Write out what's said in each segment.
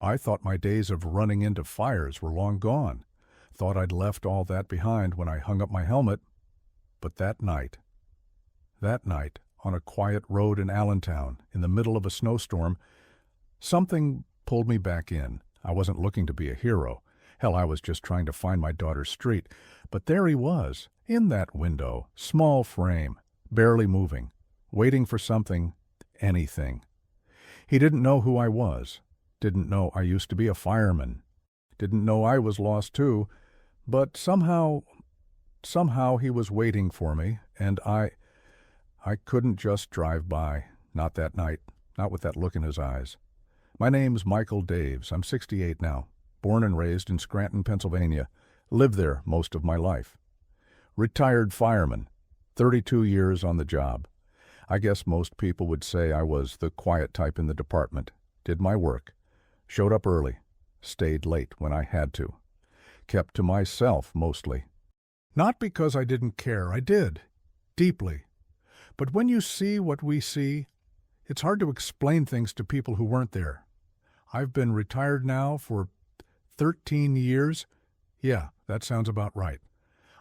I thought my days of running into fires were long gone. Thought I'd left all that behind when I hung up my helmet. But that night, on a quiet road in Allentown, in the middle of a snowstorm, something pulled me back in. I wasn't looking to be a hero. Hell, I was just trying to find my daughter's street. But there he was, in that window, small frame, barely moving, waiting for something, anything. He didn't know who I was, didn't know I used to be a fireman, didn't know I was lost too, but somehow he was waiting for me, and I couldn't just drive by, not that night, not with that look in his eyes. My name's Michael Daves. I'm 68 now, born and raised in Scranton, Pennsylvania, lived there most of my life. Retired fireman, 32 years on the job. I guess most people would say I was the quiet type in the department, did my work, showed up early, stayed late when I had to, kept to myself mostly. Not because I didn't care, I did, deeply. But when you see what we see, it's hard to explain things to people who weren't there. I've been retired now for 13 years. Yeah, that sounds about right.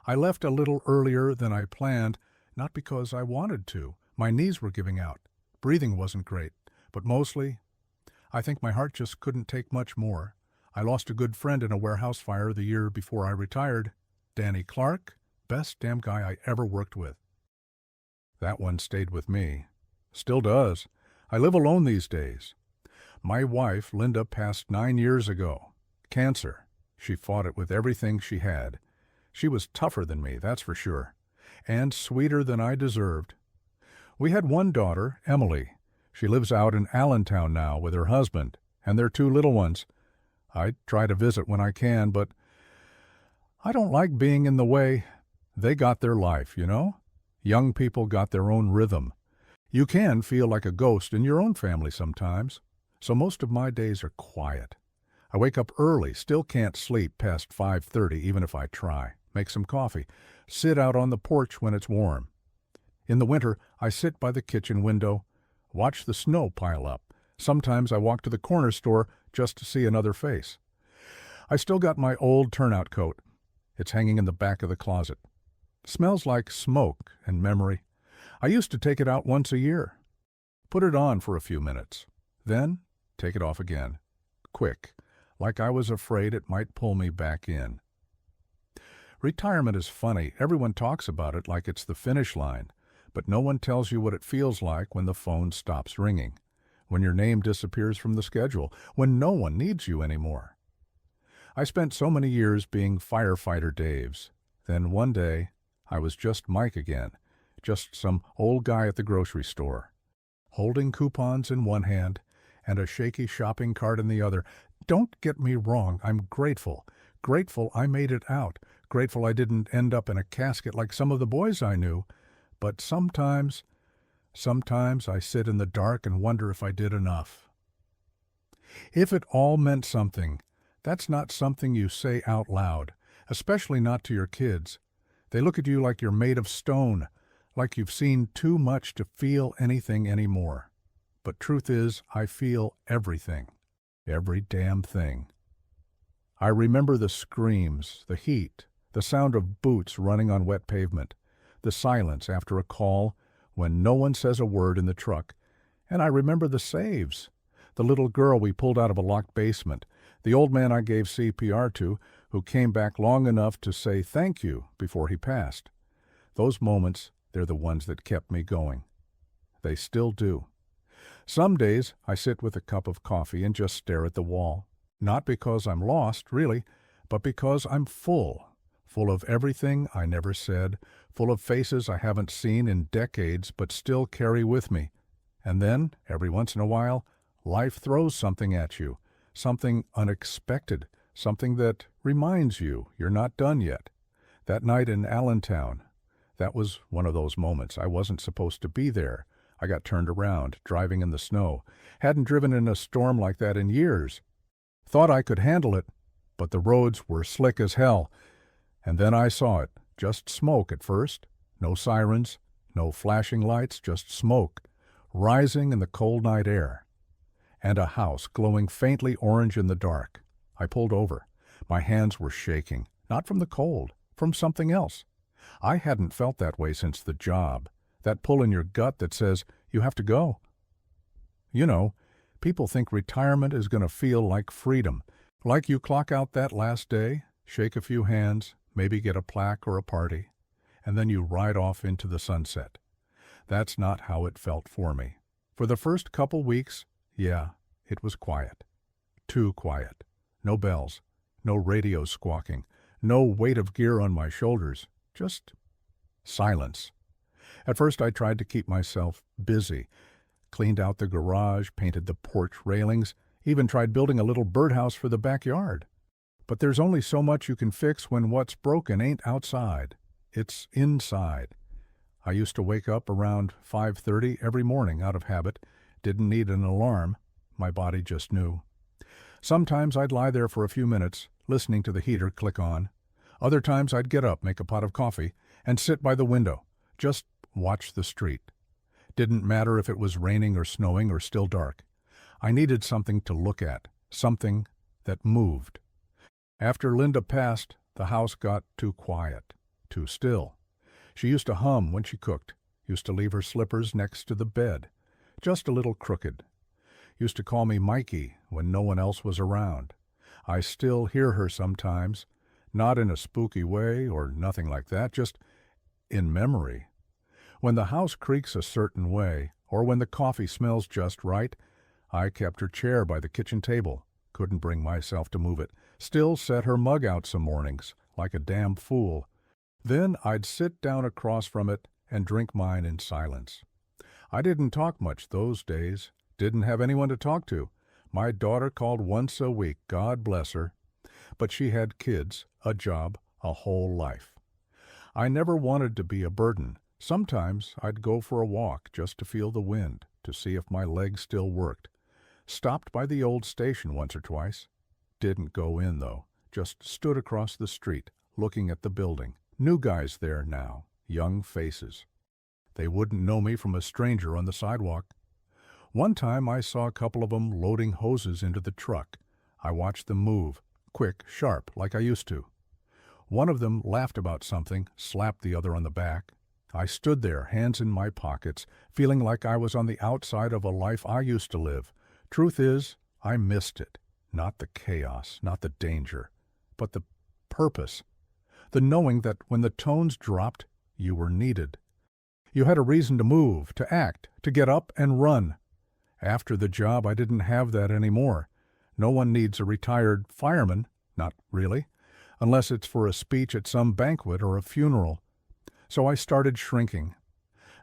I left a little earlier than I planned, not because I wanted to. My knees were giving out. Breathing wasn't great, but mostly, I think my heart just couldn't take much more. I lost a good friend in a warehouse fire the year before I retired. Danny Clark, best damn guy I ever worked with. That one stayed with me. Still does. I live alone these days. My wife, Linda, passed 9 years ago. Cancer. She fought it with everything she had. She was tougher than me, that's for sure, and sweeter than I deserved. We had one daughter, Emily. She lives out in Allentown now with her husband and their 2 little ones. I try to visit when I can, but I don't like being in the way. They got their life, you know? Young people got their own rhythm. You can feel like a ghost in your own family sometimes, so most of my days are quiet. I wake up early, still can't sleep past 5:30 even if I try. Make some coffee, sit out on the porch when it's warm. In the winter, I sit by the kitchen window, watch the snow pile up. Sometimes I walk to the corner store just to see another face. I still got my old turnout coat. It's hanging in the back of the closet. Smells like smoke and memory. I used to take it out once a year. Put it on for a few minutes. Then take it off again. Quick, like I was afraid it might pull me back in. Retirement is funny. Everyone talks about it like it's the finish line, but no one tells you what it feels like when the phone stops ringing, when your name disappears from the schedule, when no one needs you anymore. I spent so many years being firefighter Daves. Then one day, I was just Mike again, just some old guy at the grocery store, holding coupons in one hand and a shaky shopping cart in the other. Don't get me wrong, I'm grateful. Grateful I made it out. Grateful I didn't end up in a casket like some of the boys I knew. But sometimes I sit in the dark and wonder if I did enough. If it all meant something, that's not something you say out loud, especially not to your kids. They look at you like you're made of stone, like you've seen too much to feel anything anymore. But truth is, I feel everything. Every damn thing. I remember the screams, the heat, the sound of boots running on wet pavement, the silence after a call when no one says a word in the truck, and I remember the saves, the little girl we pulled out of a locked basement, the old man I gave CPR to who came back long enough to say thank you before he passed. Those moments, they're the ones that kept me going. They still do. Some days I sit with a cup of coffee and just stare at the wall. Not because I'm lost, really, but because I'm full of everything I never said, full of faces I haven't seen in decades but still carry with me. And then, every once in a while, life throws something at you, something unexpected, something that reminds you you're not done yet. That night in Allentown, that was one of those moments. I wasn't supposed to be there. I got turned around, driving in the snow. Hadn't driven in a storm like that in years. Thought I could handle it, but the roads were slick as hell. And then I saw it, just smoke at first. No sirens, no flashing lights, just smoke, rising in the cold night air. and a house glowing faintly orange in the dark. I pulled over. My hands were shaking, not from the cold, from something else. I hadn't felt that way since the job, that pull in your gut that says you have to go. You know, people think retirement is going to feel like freedom, like you clock out that last day, shake a few hands, maybe get a plaque or a party, and then you ride off into the sunset. That's not how it felt for me. For the first couple weeks, yeah, it was quiet. Too quiet. No bells, no radio squawking, no weight of gear on my shoulders, just silence. At first I tried to keep myself busy, cleaned out the garage, painted the porch railings, even tried building a little birdhouse for the backyard. But there's only so much you can fix when what's broken ain't outside. It's inside. I used to wake up around 5:30 every morning out of habit, didn't need an alarm, my body just knew. Sometimes I'd lie there for a few minutes, listening to the heater click on. Other times I'd get up, make a pot of coffee, and sit by the window, just watch the street. Didn't matter if it was raining or snowing or still dark. I needed something to look at, something that moved. After Linda passed, the house got too quiet, too still. She used to hum when she cooked, used to leave her slippers next to the bed, just a little crooked. Used to call me Mikey when no one else was around. I still hear her sometimes, not in a spooky way or nothing like that, just in memory. When the house creaks a certain way, or when the coffee smells just right, I kept her chair by the kitchen table, couldn't bring myself to move it, still set her mug out some mornings, like a damn fool. Then I'd sit down across from it and drink mine in silence. I didn't talk much those days, didn't have anyone to talk to. My daughter called once a week, God bless her. But she had kids, a job, a whole life. I never wanted to be a burden. Sometimes I'd go for a walk just to feel the wind, to see if my legs still worked. Stopped by the old station once or twice. Didn't go in, though. Just stood across the street, looking at the building. New guys there now, young faces. They wouldn't know me from a stranger on the sidewalk. One time I saw a couple of them loading hoses into the truck. I watched them move, quick, sharp, like I used to. One of them laughed about something, slapped the other on the back. I stood there, hands in my pockets, feeling like I was on the outside of a life I used to live. Truth is, I missed it. Not the chaos, not the danger, but the purpose. The knowing that when the tones dropped, you were needed. You had a reason to move, to act, to get up and run. After the job, I didn't have that anymore. No one needs a retired fireman, not really, unless it's for a speech at some banquet or a funeral. So I started shrinking.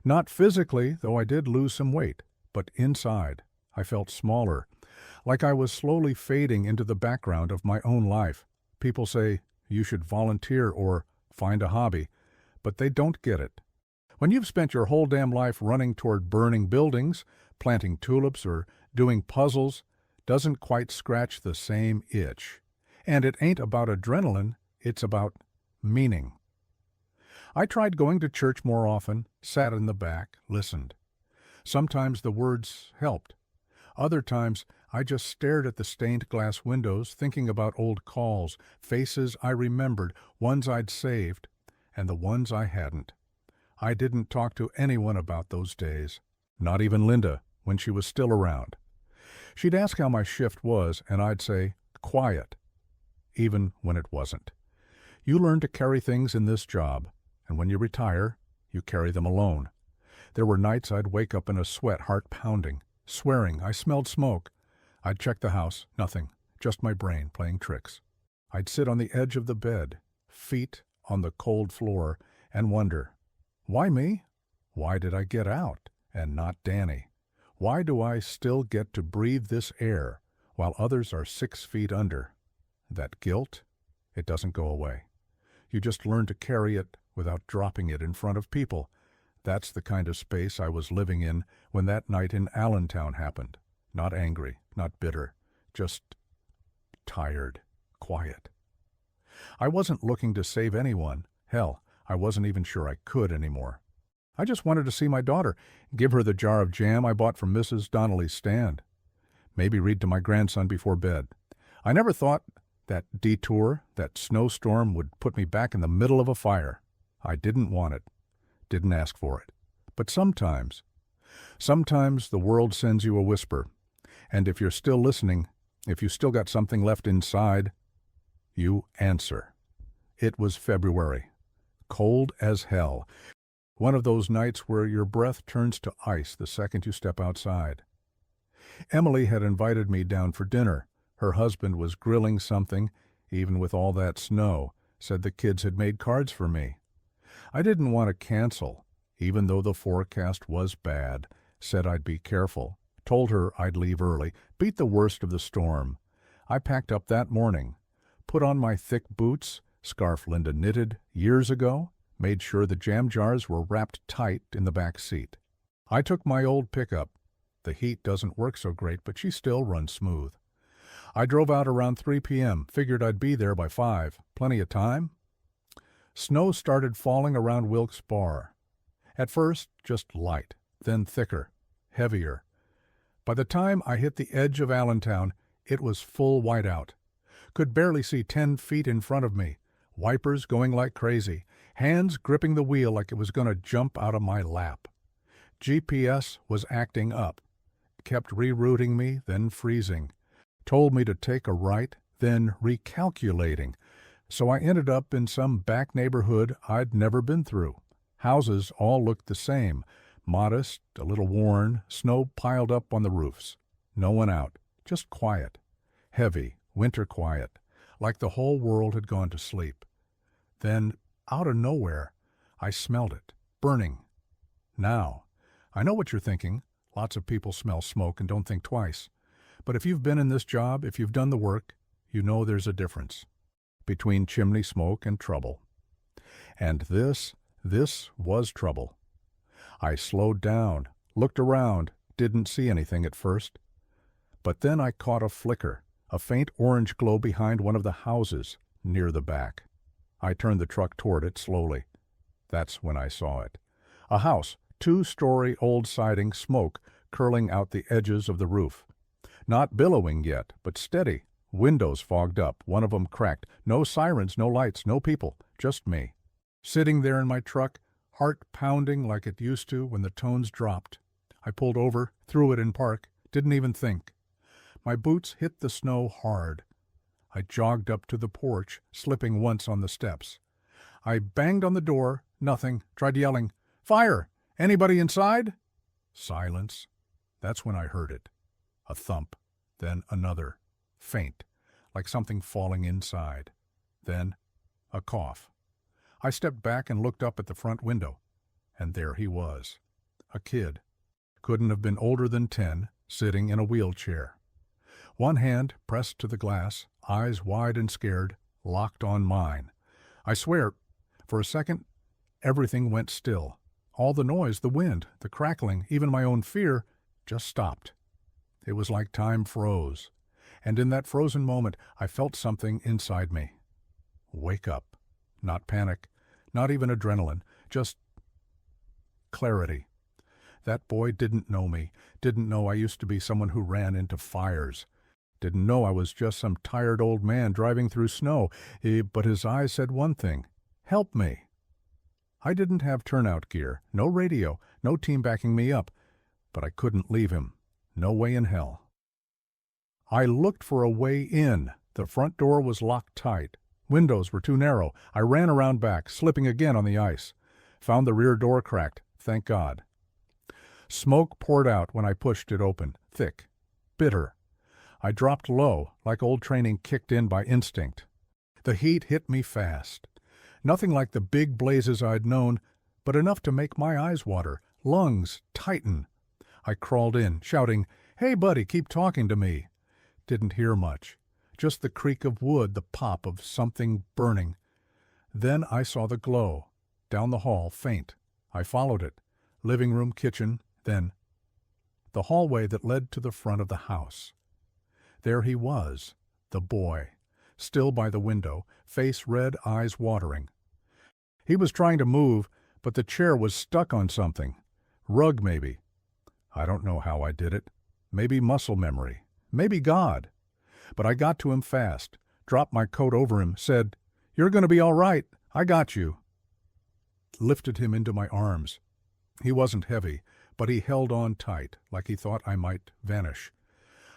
Not physically, though I did lose some weight, but inside. I felt smaller, like I was slowly fading into the background of my own life. People say, you should volunteer or find a hobby, but they don't get it. When you've spent your whole damn life running toward burning buildings, planting tulips, or doing puzzles, doesn't quite scratch the same itch. And it ain't about adrenaline, it's about meaning. I tried going to church more often, sat in the back, listened. Sometimes the words helped. Other times I just stared at the stained glass windows, thinking about old calls, faces I remembered, ones I'd saved, and the ones I hadn't. I didn't talk to anyone about those days, not even Linda, when she was still around. She'd ask how my shift was, and I'd say, quiet, even when it wasn't. You learn to carry things in this job, and when you retire, you carry them alone. There were nights I'd wake up in a sweat, heart pounding, swearing I smelled smoke. I'd check the house, nothing, just my brain playing tricks. I'd sit on the edge of the bed, feet on the cold floor, and wonder, why me? Why did I get out and not Danny? Why do I still get to breathe this air while others are 6 feet under? That guilt, it doesn't go away. You just learn to carry it without dropping it in front of people. That's the kind of space I was living in when that night in Allentown happened. Not angry, not bitter, just tired, quiet. I wasn't looking to save anyone. Hell, I wasn't even sure I could anymore. I just wanted to see my daughter, give her the jar of jam I bought from Mrs. Donnelly's stand. maybe read to my grandson before bed. I never thought that detour, that snowstorm, would put me back in the middle of a fire. I didn't want it, didn't ask for it. But sometimes the world sends you a whisper, and if you're still listening, if you still got something left inside, you answer. It was February, cold as hell. One of those nights where your breath turns to ice the second you step outside. Emily had invited me down for dinner. Her husband was grilling something, even with all that snow, said the kids had made cards for me. I didn't want to cancel, even though the forecast was bad, said I'd be careful, told her I'd leave early, beat the worst of the storm. I packed up that morning, put on my thick boots, scarf Linda knitted years ago, made sure the jam jars were wrapped tight in the back seat. I took my old pickup. The heat doesn't work so great, but she still runs smooth. I drove out around 3 p.m., figured I'd be there by 5. Plenty of time. Snow started falling around Wilkes Barre. At first, just light, then thicker, heavier. By the time I hit the edge of Allentown, it was full whiteout. Could barely see 10 feet in front of me. Wipers going like crazy. Hands gripping the wheel like it was going to jump out of my lap. GPS was acting up. Kept rerouting me, then freezing. Told me to take a right, then recalculating. So I ended up in some back neighborhood I'd never been through. Houses all looked the same. Modest, a little worn, snow piled up on the roofs. No one out. Just quiet. Heavy, winter quiet. Like the whole world had gone to sleep. Then, out of nowhere, I smelled it. Burning. Now, I know what you're thinking. Lots of people smell smoke and don't think twice. But if you've been in this job, if you've done the work, you know there's a difference between chimney smoke and trouble. And this was trouble. I slowed down, looked around, didn't see anything at first. But then I caught a flicker, a faint orange glow behind one of the houses near the back. I turned the truck toward it slowly. That's when I saw it. A house, 2-story old siding, smoke curling out the edges of the roof. Not billowing yet, but steady. Windows fogged up, one of them cracked. No sirens, no lights, no people, just me. Sitting there in my truck, heart pounding like it used to when the tones dropped. I pulled over, threw it in park, didn't even think. My boots hit the snow hard. I jogged up to the porch, slipping once on the steps. I banged on the door, nothing, tried yelling, "Fire! Anybody inside?" Silence. That's when I heard it. A thump, then another, faint, like something falling inside. Then a cough. I stepped back and looked up at the front window, and there he was. A kid. Couldn't have been older than 10, sitting in a wheelchair. One hand pressed to the glass, eyes wide and scared, locked on mine. I swear, for a second, everything went still. All the noise, the wind, the crackling, even my own fear, just stopped. It was like time froze. And in that frozen moment, I felt something inside me. Wake up. Not panic, not even adrenaline, just clarity. That boy didn't know me, didn't know I used to be someone who ran into fires. Didn't know I was just some tired old man driving through snow, but his eyes said one thing, help me. I didn't have turnout gear, no radio, no team backing me up, but I couldn't leave him. No way in hell. I looked for a way in. The front door was locked tight. Windows were too narrow. I ran around back, slipping again on the ice. Found the rear door cracked, thank God. Smoke poured out when I pushed it open, thick, bitter. I dropped low, like old training kicked in by instinct. The heat hit me fast. Nothing like the big blazes I'd known, but enough to make my eyes water, lungs tighten. I crawled in, shouting, "Hey, buddy, keep talking to me." Didn't hear much. Just the creak of wood, the pop of something burning. Then I saw the glow. Down the hall, faint. I followed it. Living room, kitchen, then the hallway that led to the front of the house. There he was, the boy, still by the window, face red, eyes watering. He was trying to move, but the chair was stuck on something. Rug, maybe. I don't know how I did it. Maybe muscle memory. maybe God. But I got to him fast, dropped my coat over him, said, "You're going to be all right. I got you." Lifted him into my arms. He wasn't heavy, but he held on tight, like he thought I might vanish.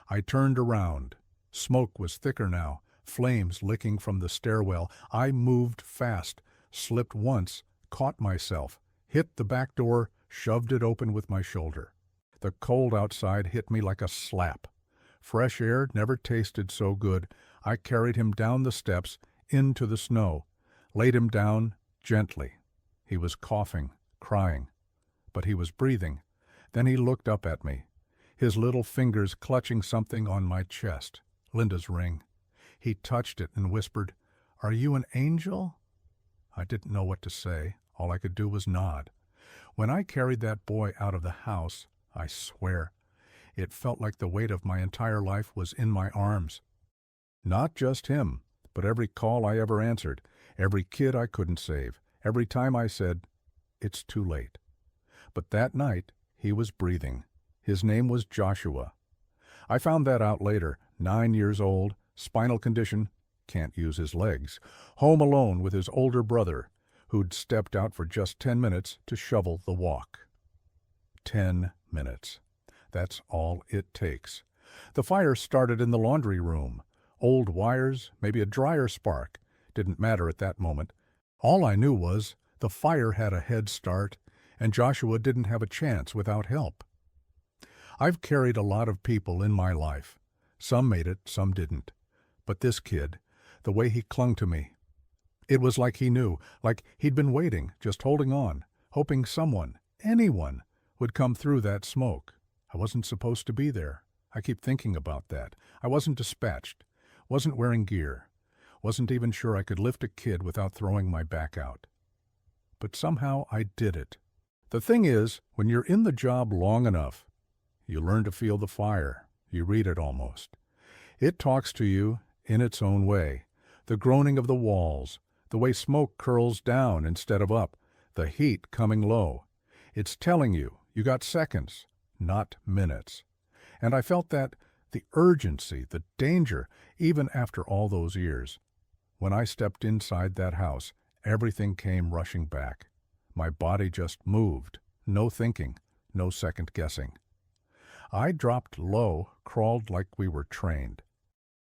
I turned around. Smoke was thicker now, flames licking from the stairwell. I moved fast, slipped once, caught myself, hit the back door, shoved it open with my shoulder. The cold outside hit me like a slap. Fresh air never tasted so good. I carried him down the steps, into the snow, laid him down gently. He was coughing, crying, but he was breathing. Then he looked up at me, his little fingers clutching something on my chest, Linda's ring. He touched it and whispered, "Are you an angel?" I didn't know what to say. All I could do was nod. When I carried that boy out of the house, I swear, it felt like the weight of my entire life was in my arms. Not just him, but every call I ever answered, every kid I couldn't save, every time I said, "It's too late." But that night, he was breathing. His name was Joshua. I found that out later, 9 years old, spinal condition, can't use his legs, home alone with his older brother, who'd stepped out for just 10 minutes to shovel the walk. 10 minutes. That's all it takes. The fire started in the laundry room. Old wires, maybe a dryer spark. Didn't matter at that moment. All I knew was the fire had a head start, and Joshua didn't have a chance without help. I've carried a lot of people in my life. Some made it, some didn't. But this kid, the way he clung to me, it was like he knew, like he'd been waiting, just holding on, hoping someone, anyone, would come through that smoke. I wasn't supposed to be there. I keep thinking about that. I wasn't dispatched, wasn't wearing gear, wasn't even sure I could lift a kid without throwing my back out. But somehow I did it. The thing is, when you're in the job long enough, you learn to feel the fire. You read it almost. It talks to you in its own way. The groaning of the walls, the way smoke curls down instead of up, the heat coming low. It's telling you got seconds, not minutes. And I felt that, the urgency, the danger, even after all those years. When I stepped inside that house, everything came rushing back. My body just moved. No thinking, no second guessing. I dropped low, crawled like we were trained.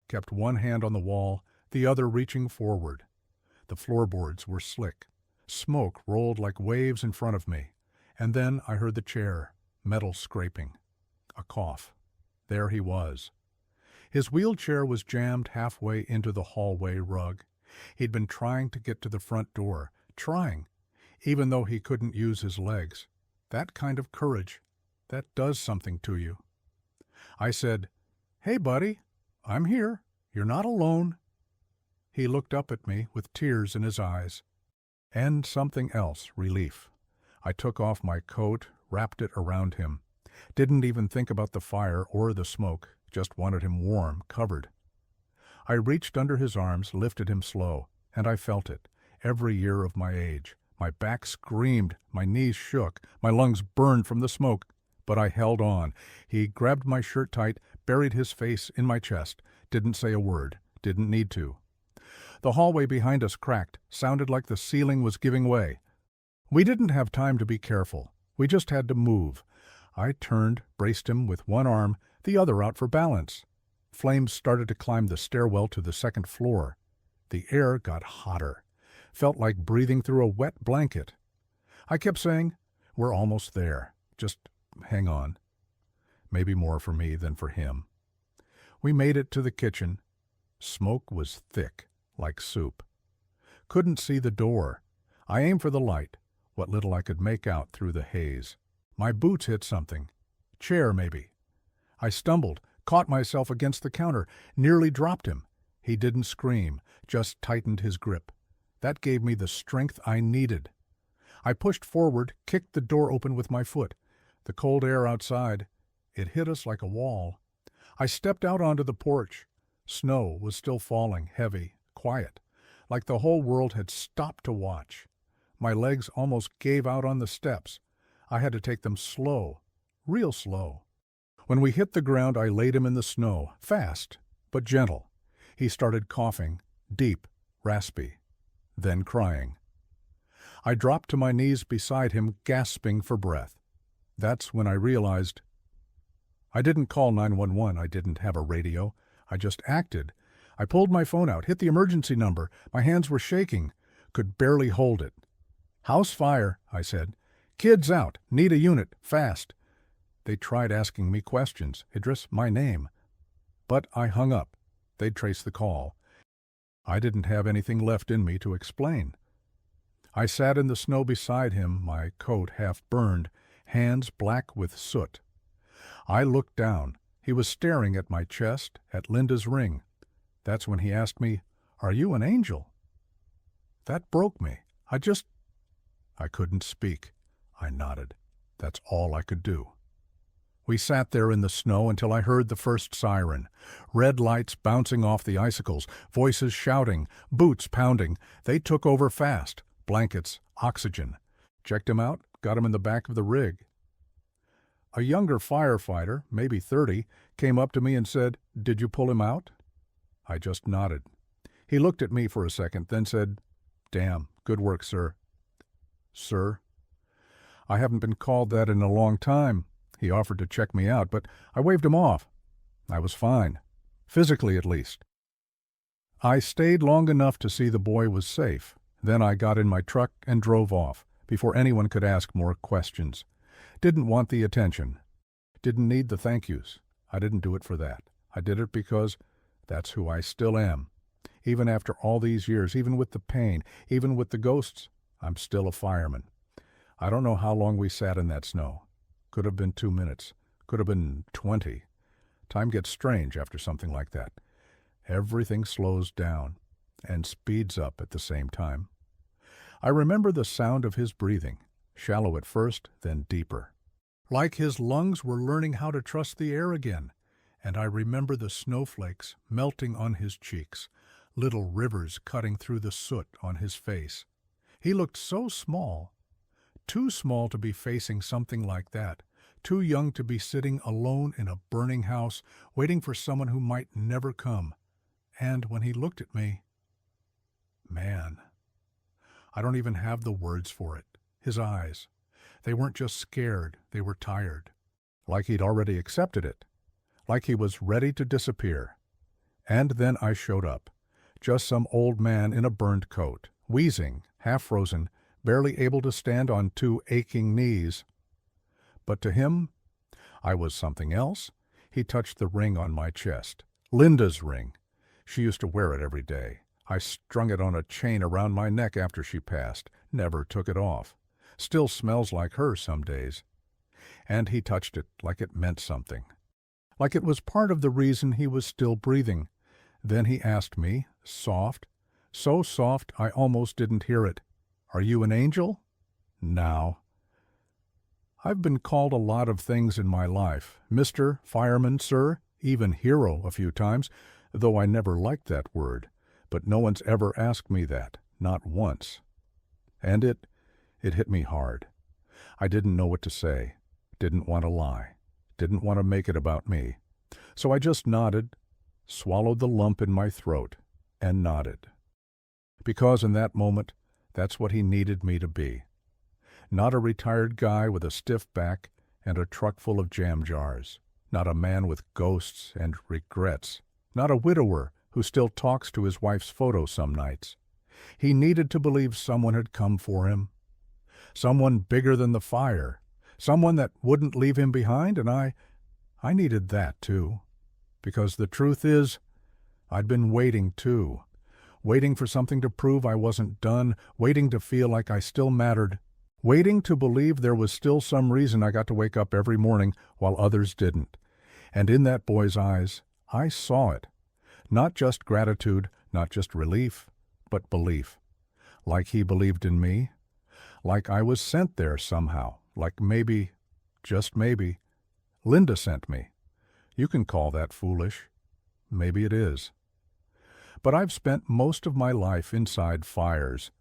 Kept one hand on the wall, the other reaching forward. The floorboards were slick. Smoke rolled like waves in front of me. And then I heard the chair, metal scraping. A cough. There he was. His wheelchair was jammed halfway into the hallway rug. He'd been trying to get to the front door, trying, even though he couldn't use his legs. That kind of courage, that does something to you. I said, "Hey, buddy, I'm here. You're not alone." He looked up at me with tears in his eyes. And something else, relief. I took off my coat, wrapped it around him. Didn't even think about the fire or the smoke, just wanted him warm, covered. I reached under his arms, lifted him slow, and I felt it, every year of my age. My back screamed, my knees shook, my lungs burned from the smoke, but I held on. He grabbed my shirt tight, buried his face in my chest, didn't say a word, didn't need to. The hallway behind us cracked, sounded like the ceiling was giving way. We didn't have time to be careful. We just had to move. I turned, braced him with one arm, the other out for balance. Flames started to climb the stairwell to the second floor. The air got hotter. Felt like breathing through a wet blanket. I kept saying, "We're almost there. Just hang on." Maybe more for me than for him. We made it to the kitchen. Smoke was thick, like soup. Couldn't see the door. I aimed for the light, what little I could make out through the haze. My boots hit something. Chair, maybe. I stumbled, caught myself against the counter, nearly dropped him. He didn't scream, just tightened his grip. That gave me the strength I needed. I pushed forward, kicked the door open with my foot. The cold air outside, it hit us like a wall. I stepped out onto the porch. Snow was still falling, heavy, quiet, like the whole world had stopped to watch. My legs almost gave out on the steps. I had to take them slow, real slow. When we hit the ground, I laid him in the snow, fast, but gentle. He started coughing, deep, raspy, then crying. I dropped to my knees beside him, gasping for breath. That's when I realized I didn't call 911. I didn't have a radio. I just acted. I pulled my phone out, hit the emergency number. My hands were shaking, could barely hold it. "House fire," I said. "Kids out. Need a unit. Fast." They tried asking me questions. Idris, my name. But I hung up. They'd trace the call. I didn't have anything left in me to explain. I sat in the snow beside him, my coat half burned, hands black with soot. I looked down. He was staring at my chest, at Linda's ring. That's when he asked me, "Are you an angel?" That broke me. I couldn't speak. I nodded. That's all I could do. We sat there in the snow until I heard the first siren. Red lights bouncing off the icicles, voices shouting, boots pounding. They took over fast. Blankets, oxygen. Checked him out, got him in the back of the rig. A younger firefighter, maybe 30, came up to me and said, "Did you pull him out?" I just nodded. He looked at me for a second, then said, "Damn, good work, sir." Sir? I haven't been called that in a long time. He offered to check me out, but I waved him off. I was fine, physically at least. I stayed long enough to see the boy was safe. Then I got in my truck and drove off, before anyone could ask more questions. Didn't want the attention. Didn't need the thank yous. I didn't do it for that. I did it because that's who I still am. Even after all these years, even with the pain, even with the ghosts, I'm still a fireman. I don't know how long we sat in that snow. Could have been 2 minutes. Could have been 20. Time gets strange after something like that. Everything slows down and speeds up at the same time. I remember the sound of his breathing, shallow at first, then deeper. Like his lungs were learning how to trust the air again. And I remember the snowflakes melting on his cheeks, little rivers cutting through the soot on his face. He looked so small, too small to be facing something like that, too young to be sitting alone in a burning house, waiting for someone who might never come. And when he looked at me, man, I don't even have the words for it. His eyes, they weren't just scared, they were tired. Like he'd already accepted it. Like he was ready to disappear. And then I showed up. Just some old man in a burned coat, wheezing, half-frozen, barely able to stand on 2 aching knees. But to him, I was something else. He touched the ring on my chest. Linda's ring. She used to wear it every day. I strung it on a chain around my neck after she passed. Never took it off. Still smells like her some days. And he touched it like it meant something. Like it was part of the reason he was still breathing. Then he asked me, soft, so soft I almost didn't hear it, "Are you an angel?" Now. I've been called a lot of things in my life. Mr. Fireman, sir, even hero a few times, though I never liked that word. But no one's ever asked me that, not once. And it hit me hard. I didn't know what to say, didn't want to lie, didn't want to make it about me. So I just nodded, swallowed the lump in my throat, and nodded. Because in that moment, that's what he needed me to be. Not a retired guy with a stiff back and a truck full of jam jars. Not a man with ghosts and regrets. Not a widower who still talks to his wife's photo some nights. He needed to believe someone had come for him. Someone bigger than the fire. Someone that wouldn't leave him behind, and I needed that too. Because the truth is, I'd been waiting too. Waiting for something to prove I wasn't done, waiting to feel like I still mattered, waiting to believe there was still some reason I got to wake up every morning while others didn't. And in that boy's eyes, I saw it. Not just gratitude, not just relief, but belief. Like he believed in me. Like I was sent there somehow. Like maybe, just maybe, Linda sent me. You can call that foolish. Maybe it is. But I've spent most of my life inside fires.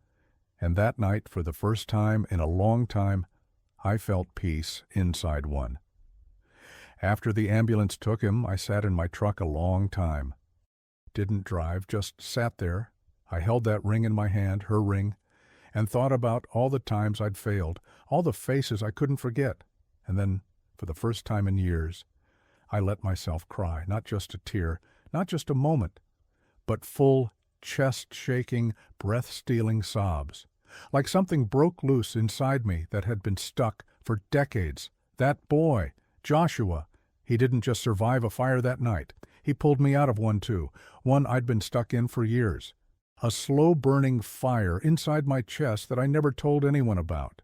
And that night, for the first time in a long time, I felt peace inside one. After the ambulance took him, I sat in my truck a long time. Didn't drive, just sat there. I held that ring in my hand, her ring, and thought about all the times I'd failed, all the faces I couldn't forget. And then, for the first time in years, I let myself cry, not just a tear, not just a moment, but full, chest-shaking, breath-stealing sobs. Like something broke loose inside me that had been stuck for decades. That boy, Joshua, he didn't just survive a fire that night. He pulled me out of one too, one I'd been stuck in for years. A slow-burning fire inside my chest that I never told anyone about.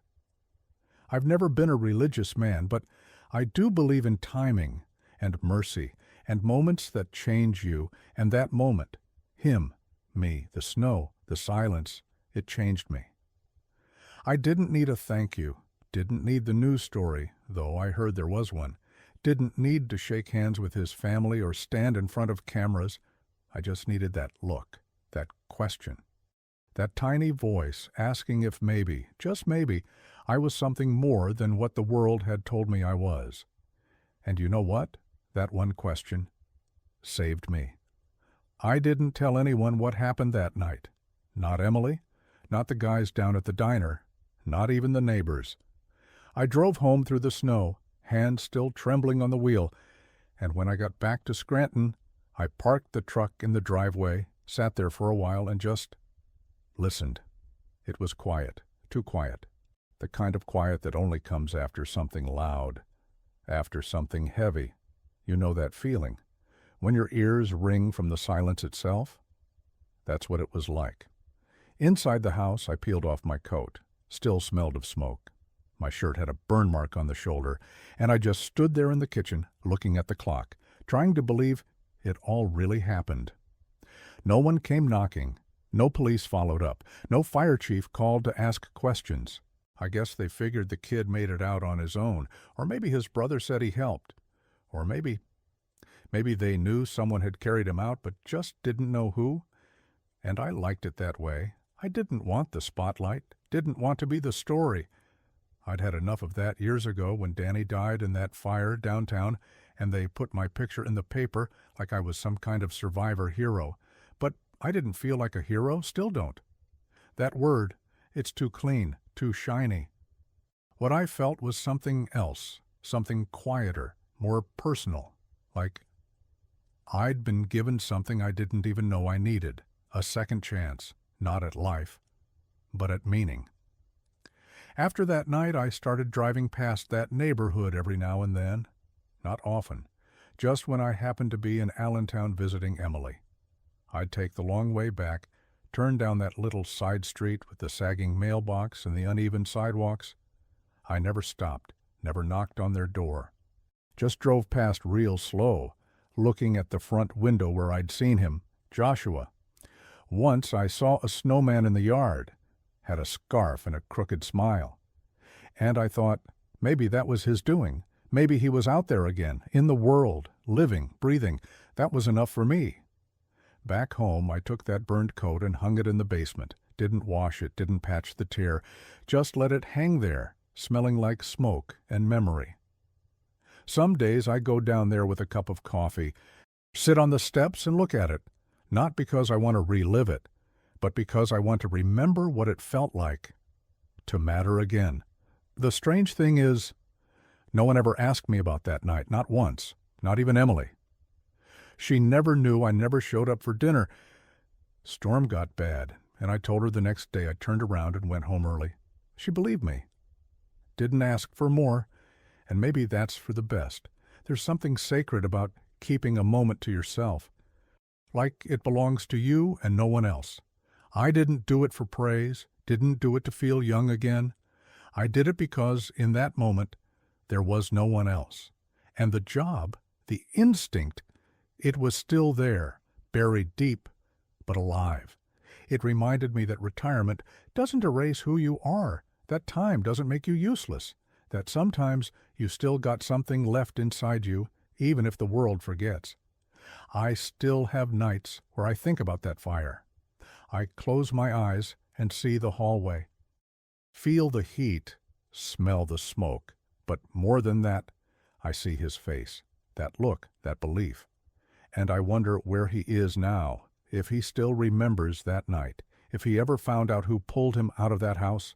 I've never been a religious man, but I do believe in timing and mercy and moments that change you, and that moment, him, me, the snow, the silence, it changed me. I didn't need a thank you, didn't need the news story, though I heard there was one, didn't need to shake hands with his family or stand in front of cameras. I just needed that look, that question, that tiny voice asking if maybe, just maybe, I was something more than what the world had told me I was. And you know what? That one question saved me. I didn't tell anyone what happened that night. Not Emily, not the guys down at the diner, not even the neighbors. I drove home through the snow, hands still trembling on the wheel, and when I got back to Scranton, I parked the truck in the driveway, sat there for a while, and just listened. It was quiet, too quiet, the kind of quiet that only comes after something loud, after something heavy. You know that feeling, when your ears ring from the silence itself? That's what it was like. Inside the house, I peeled off my coat. Still smelled of smoke. My shirt had a burn mark on the shoulder, and I just stood there in the kitchen, looking at the clock, trying to believe it all really happened. No one came knocking. No police followed up. No fire chief called to ask questions. I guess they figured the kid made it out on his own, or maybe his brother said he helped. Or maybe they knew someone had carried him out but just didn't know who. And I liked it that way. I didn't want the spotlight, didn't want to be the story. I'd had enough of that years ago when Danny died in that fire downtown, and they put my picture in the paper like I was some kind of survivor hero. But I didn't feel like a hero, still don't. That word, it's too clean, too shiny. What I felt was something else, something quieter, more personal, like I'd been given something I didn't even know I needed, a second chance. Not at life, but at meaning. After that night, I started driving past that neighborhood every now and then. Not often, just when I happened to be in Allentown visiting Emily. I'd take the long way back, turn down that little side street with the sagging mailbox and the uneven sidewalks. I never stopped, never knocked on their door. Just drove past real slow, looking at the front window where I'd seen him, Joshua. Once I saw a snowman in the yard, had a scarf and a crooked smile. And I thought, maybe that was his doing. Maybe he was out there again, in the world, living, breathing. That was enough for me. Back home, I took that burned coat and hung it in the basement. Didn't wash it, didn't patch the tear. Just let it hang there, smelling like smoke and memory. Some days I go down there with a cup of coffee, sit on the steps and look at it. Not because I want to relive it, but because I want to remember what it felt like to matter again. The strange thing is, no one ever asked me about that night, not once, not even Emily. She never knew I never showed up for dinner. Storm got bad, and I told her the next day I turned around and went home early. She believed me. Didn't ask for more, and maybe that's for the best. There's something sacred about keeping a moment to yourself. Like it belongs to you and no one else. I didn't do it for praise, didn't do it to feel young again. I did it because, in that moment, there was no one else. And the job, the instinct, it was still there, buried deep, but alive. It reminded me that retirement doesn't erase who you are, that time doesn't make you useless, that sometimes you still got something left inside you, even if the world forgets. I still have nights where I think about that fire. I close my eyes and see the hallway. Feel the heat, smell the smoke, but more than that, I see his face, that look, that belief. And I wonder where he is now, if he still remembers that night, if he ever found out who pulled him out of that house.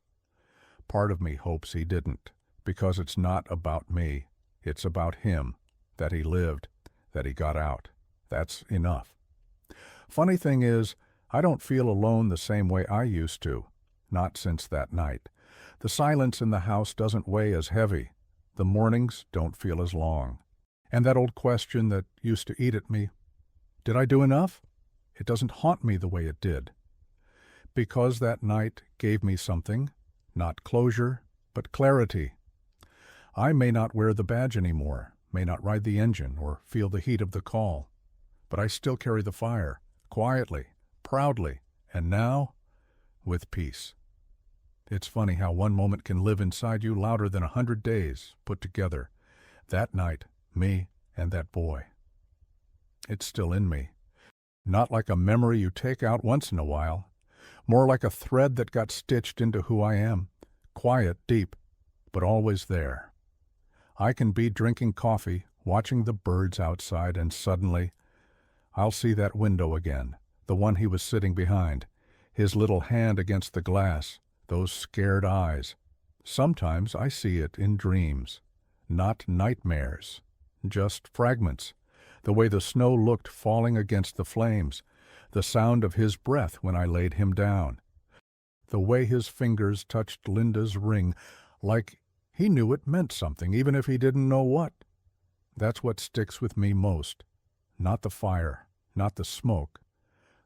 Part of me hopes he didn't, because it's not about me. It's about him, that he lived, that he got out. That's enough. Funny thing is, I don't feel alone the same way I used to. Not since that night. The silence in the house doesn't weigh as heavy. The mornings don't feel as long. And that old question that used to eat at me, did I do enough? It doesn't haunt me the way it did. Because that night gave me something, not closure, but clarity. I may not wear the badge anymore, may not ride the engine or feel the heat of the call, but I still carry the fire, quietly, proudly, and now, with peace. It's funny how one moment can live inside you louder than 100 days put together. That night, me and that boy. It's still in me. Not like a memory you take out once in a while, more like a thread that got stitched into who I am, quiet, deep, but always there. I can be drinking coffee, watching the birds outside, and suddenly I'll see that window again, the one he was sitting behind, his little hand against the glass, those scared eyes. Sometimes I see it in dreams, not nightmares, just fragments, the way the snow looked falling against the flames, the sound of his breath when I laid him down, the way his fingers touched Linda's ring, like he knew it meant something, even if he didn't know what. That's what sticks with me most. Not the fire, not the smoke,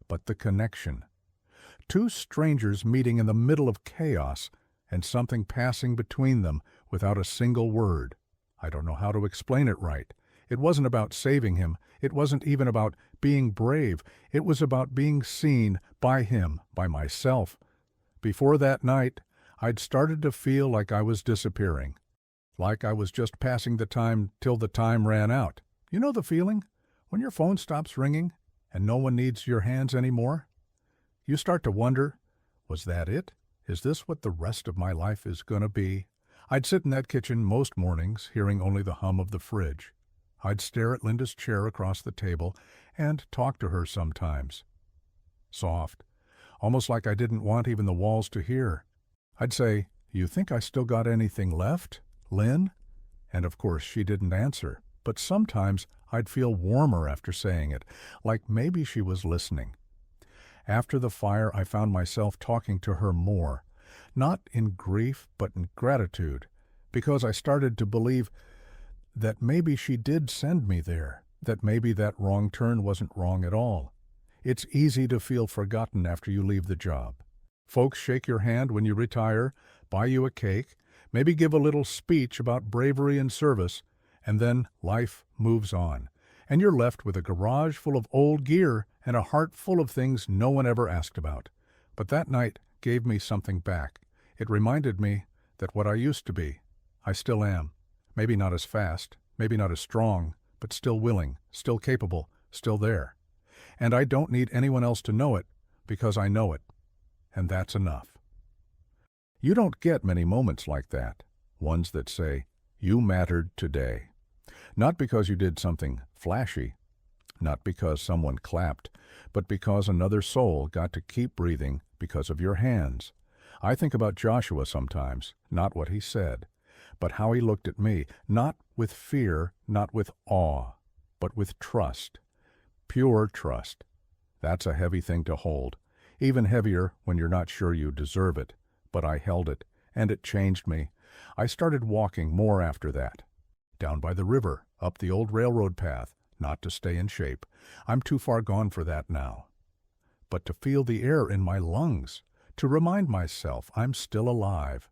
but the connection. Two strangers meeting in the middle of chaos and something passing between them without a single word. I don't know how to explain it right. It wasn't about saving him. It wasn't even about being brave. It was about being seen by him, by myself. Before that night, I'd started to feel like I was disappearing, like I was just passing the time till the time ran out. You know the feeling? When your phone stops ringing and no one needs your hands anymore? You start to wonder, was that it? Is this what the rest of my life is going to be? I'd sit in that kitchen most mornings, hearing only the hum of the fridge. I'd stare at Linda's chair across the table and talk to her sometimes. Soft, almost like I didn't want even the walls to hear. I'd say, "You think I still got anything left, Lynn?" And of course she didn't answer, but sometimes I'd feel warmer after saying it, like maybe she was listening. After the fire, I found myself talking to her more, not in grief, but in gratitude, because I started to believe that maybe she did send me there, that maybe that wrong turn wasn't wrong at all. It's easy to feel forgotten after you leave the job. Folks shake your hand when you retire, buy you a cake, maybe give a little speech about bravery and service, and then life moves on, and you're left with a garage full of old gear and a heart full of things no one ever asked about. But that night gave me something back. It reminded me that what I used to be, I still am. Maybe not as fast, maybe not as strong, but still willing, still capable, still there. And I don't need anyone else to know it, because I know it. And that's enough. You don't get many moments like that, ones that say, you mattered today. Not because you did something flashy, not because someone clapped, but because another soul got to keep breathing because of your hands. I think about Joshua sometimes, not what he said, but how he looked at me, not with fear, not with awe, but with trust. Pure trust. That's a heavy thing to hold. Even heavier when you're not sure you deserve it. But I held it, and it changed me. I started walking more after that. Down by the river, up the old railroad path, not to stay in shape. I'm too far gone for that now. But to feel the air in my lungs, to remind myself I'm still alive.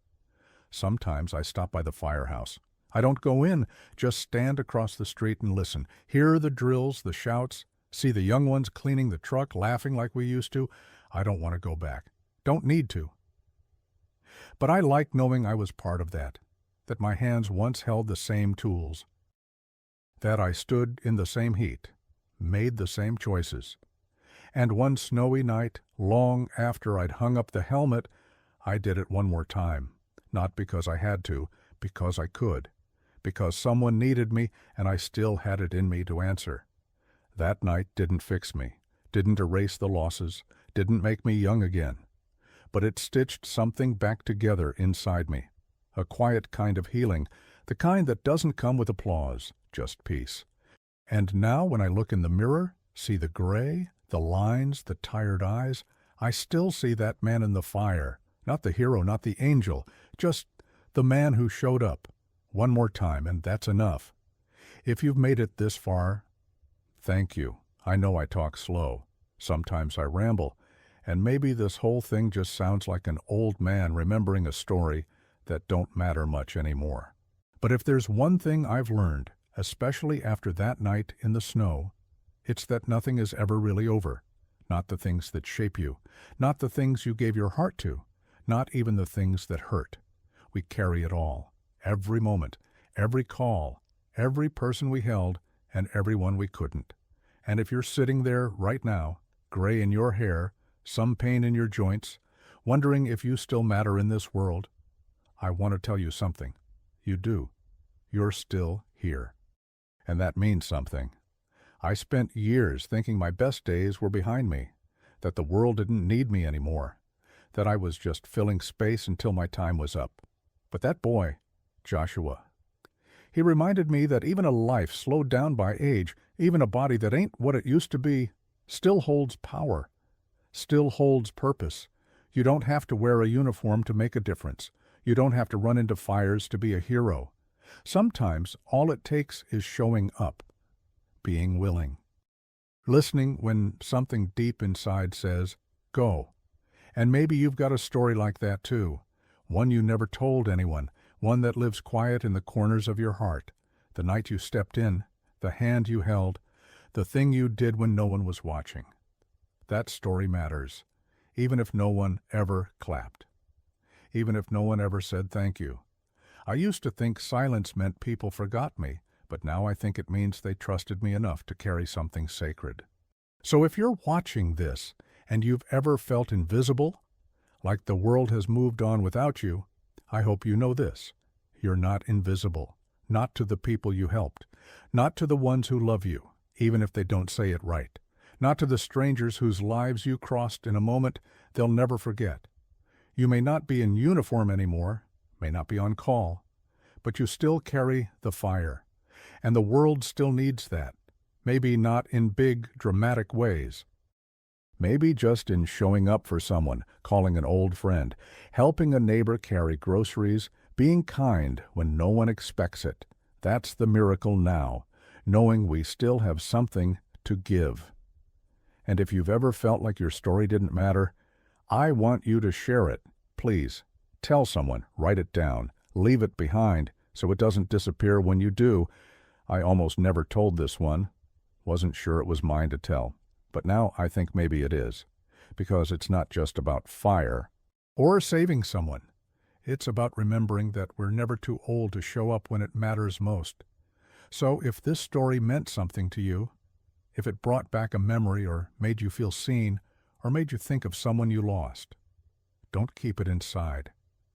Sometimes I stop by the firehouse. I don't go in, just stand across the street and listen. Hear the drills, the shouts, see the young ones cleaning the truck, laughing like we used to. I don't want to go back. Don't need to. But I like knowing I was part of that my hands once held the same tools, that I stood in the same heat, made the same choices. And one snowy night, long after I'd hung up the helmet, I did it one more time, not because I had to, because I could, because someone needed me and I still had it in me to answer. That night didn't fix me, didn't erase the losses, didn't make me young again. But it stitched something back together inside me. A quiet kind of healing, the kind that doesn't come with applause, just peace. And now when I look in the mirror, see the gray, the lines, the tired eyes, I still see that man in the fire, not the hero, not the angel, just the man who showed up. One more time, and that's enough. If you've made it this far, thank you. I know I talk slow. Sometimes I ramble, and maybe this whole thing just sounds like an old man remembering a story that don't matter much anymore. But if there's one thing I've learned, especially after that night in the snow, it's that nothing is ever really over. Not the things that shape you, not the things you gave your heart to, not even the things that hurt. We carry it all, every moment, every call, every person we held, and everyone we couldn't. And if you're sitting there right now, gray in your hair, some pain in your joints, wondering if you still matter in this world, I want to tell you something. You do. You're still here. And that means something. I spent years thinking my best days were behind me, that the world didn't need me anymore, that I was just filling space until my time was up. But that boy, Joshua, he reminded me that even a life slowed down by age, even a body that ain't what it used to be, still holds power, still holds purpose. You don't have to wear a uniform to make a difference. You don't have to run into fires to be a hero. Sometimes all it takes is showing up, being willing, listening when something deep inside says, go. And maybe you've got a story like that too, one you never told anyone, one that lives quiet in the corners of your heart, the night you stepped in, the hand you held, the thing you did when no one was watching. That story matters, even if no one ever clapped, even if no one ever said thank you. I used to think silence meant people forgot me, but now I think it means they trusted me enough to carry something sacred. So if you're watching this and you've ever felt invisible, like the world has moved on without you, I hope you know this. You're not invisible, not to the people you helped, not to the ones who love you, even if they don't say it right, not to the strangers whose lives you crossed in a moment they'll never forget. You may not be in uniform anymore, may not be on call, but you still carry the fire. And the world still needs that. Maybe not in big, dramatic ways. Maybe just in showing up for someone, calling an old friend, helping a neighbor carry groceries, being kind when no one expects it. That's the miracle now, knowing we still have something to give. And if you've ever felt like your story didn't matter, I want you to share it. Please, tell someone, write it down, leave it behind so it doesn't disappear when you do. I almost never told this one. Wasn't sure it was mine to tell. But now I think maybe it is. Because it's not just about fire or saving someone. It's about remembering that we're never too old to show up when it matters most. So if this story meant something to you, if it brought back a memory or made you feel seen or made you think of someone you lost, don't keep it inside.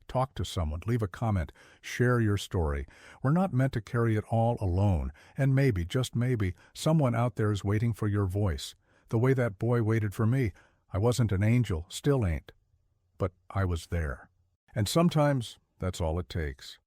Talk to someone, leave a comment, share your story. We're not meant to carry it all alone, and maybe, just maybe, someone out there is waiting for your voice. The way that boy waited for me. I wasn't an angel, still ain't. But I was there. And sometimes that's all it takes.